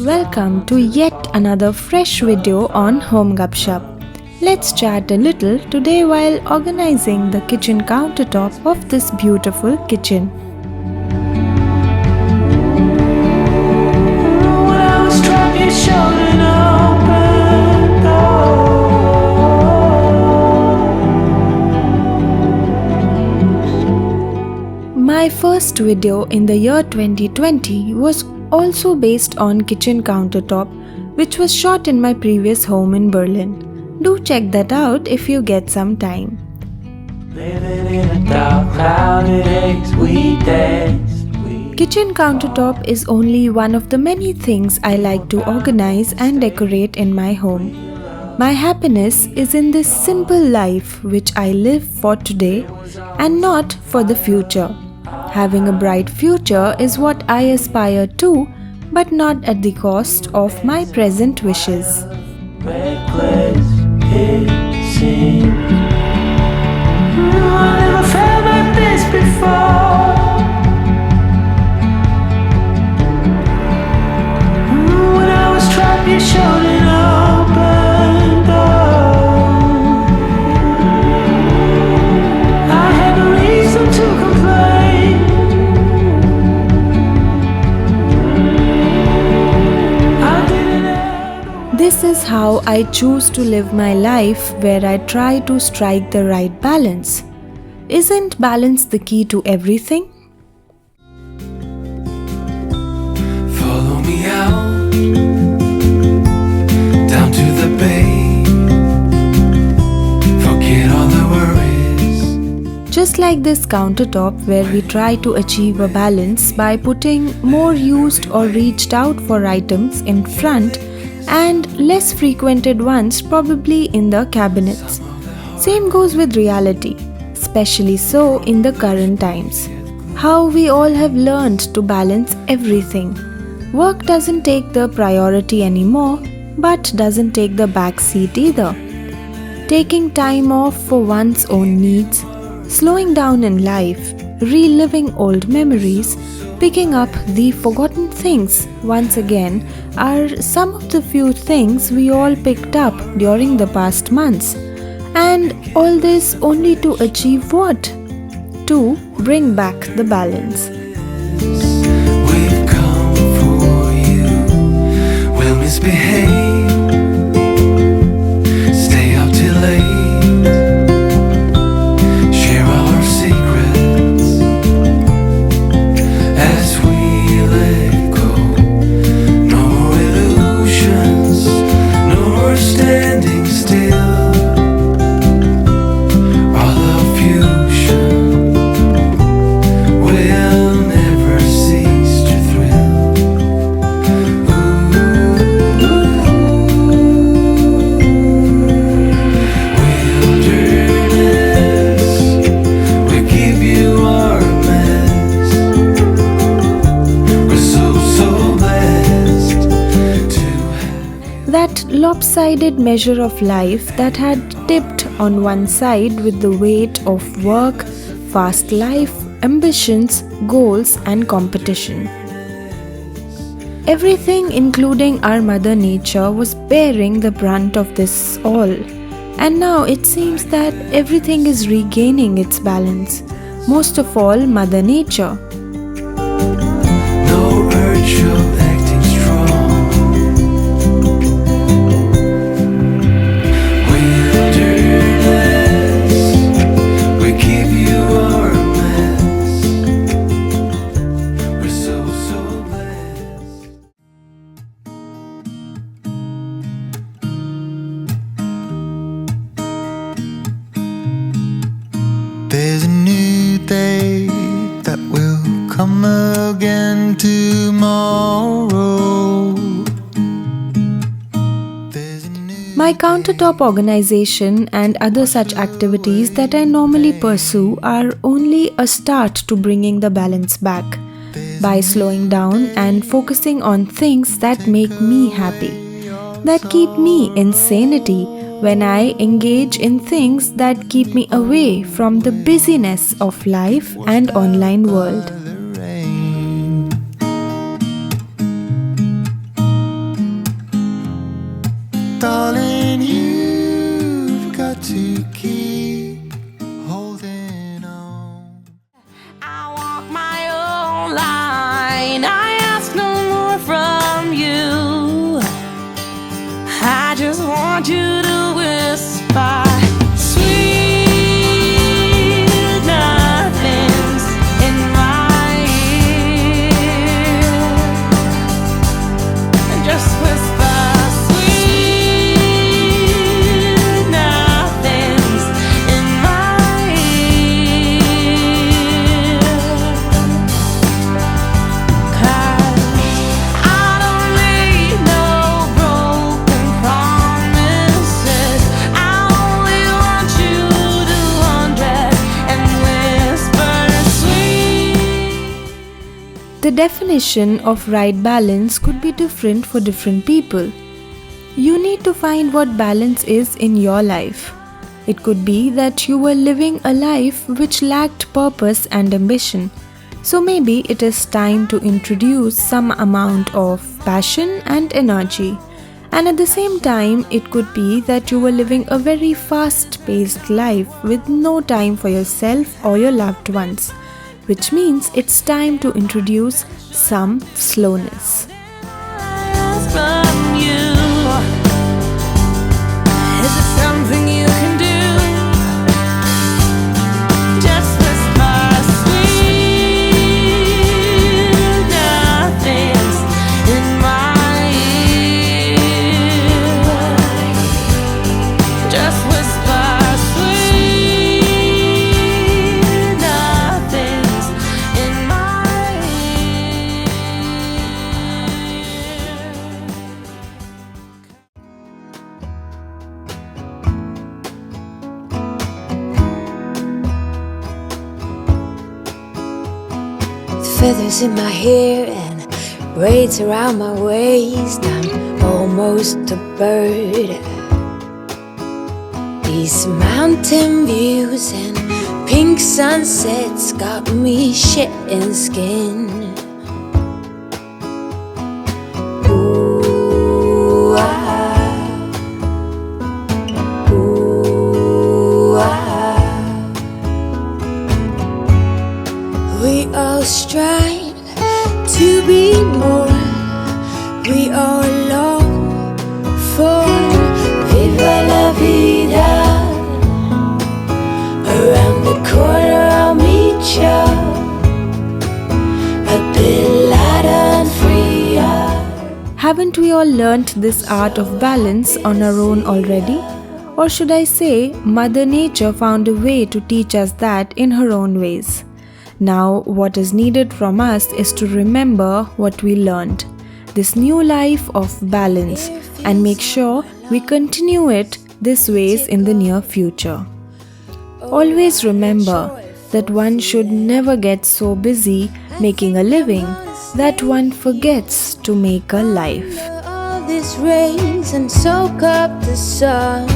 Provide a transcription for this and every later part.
Welcome to yet another fresh video on Home Gupshup. Let's chat a little today while organizing the kitchen countertop of this beautiful kitchen. My first video in the year 2020 was also based on kitchen countertop, which was shot in my previous home in Berlin. Do check that out if you get some time. Kitchen countertop is only one of the many things I like to organize and decorate in my home. My happiness is in this simple life which I live for today and not for the future. Having a bright future is what I aspire to, but not at the cost of my present wishes. Reckless, it seems. I never felt like this before. When I was trapped, you showed an open door. I had no reason to complain. This is how I choose to live my life, where I try to strike the right balance. Isn't balance the key to everything? Follow me out, down to the bay. Forget all the worries. Just like this countertop, where we try to achieve a balance by putting more used or reached out for items in front and less frequented ones probably in the cabinets. Same goes with reality, especially so in the current times. How we all have learned to balance everything. Work doesn't take the priority anymore, but doesn't take the back seat either. Taking time off for one's own needs, slowing down in life, reliving old memories, picking up the forgotten things once again are some of the few things we all picked up during the past months. And all this only to achieve what? To bring back the balance. We've come for you. We'll misbehave. Stay out till late. Share all our secrets as we let go. No more illusions. No more standing still. Our love fusion will never cease to thrill. Wilderness, we give you our mess. We're so blessed to have. That lopsided measure of life that had tipped on one side with the weight of work, fast life, ambitions, goals, and competition. Everything, including our Mother Nature, was bearing the brunt of this all. And now it seems that everything is regaining its balance. Most of all, Mother Nature. No urge of acting strong. Wilderness, we give you our mess. We're so blessed. There's a new day that will come again tomorrow. There's a new My countertop organization and other such activities that I normally pursue are only a start to bringing the balance back by slowing down and focusing on things that make me happy, that keep me in sanity when I engage in things that keep me away from the busyness of life and online world. to keep holding on. I walk my own line. I ask no more from you. I just want you to whisper sweet nothings in my ear. Just whisper sweet nothings in my ear. 'Cause I don't need no broken promises. I only want you to undress and whisper sweet. The definition of right balance could be different for different people. You need to find what balance is in your life. It could be that you were living a life which lacked purpose and ambition. So maybe it is time to introduce some amount of passion and energy. And at the same time, it could be that you were living a very fast-paced life with no time for yourself or your loved ones, which means it's time to introduce some slowness. From you, is it something you can do? Just whisper sweet nothings in my ear. Just whisper sweet nothings in my ear. Feathers in my hair and braids around my waist. I'm almost a bird. These mountain views and pink sunsets got me shedding skin. Ooh, ooh, we all strive to be more. We all long for viva la vida. Around the corner I'll meet ya, a bit lighter and freer. Haven't we all learnt this art of balance on our own already? Or should I say, Mother Nature found a way to teach us that in her own ways. Now, what is needed from us is to remember what we learned, this new life of balance, and make sure we continue it this ways in the near future. Always remember that one should never get so busy making a living that one forgets to make a life. All these rays and soak up the sun.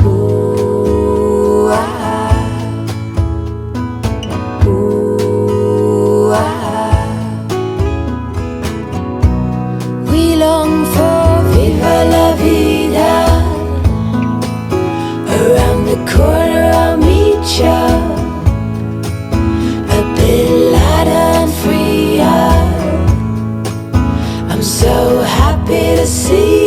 Ooh, ooh, we long for viva la vida. Around the corner I'll meet ya, a bit lighter and freer. I'm so happy to see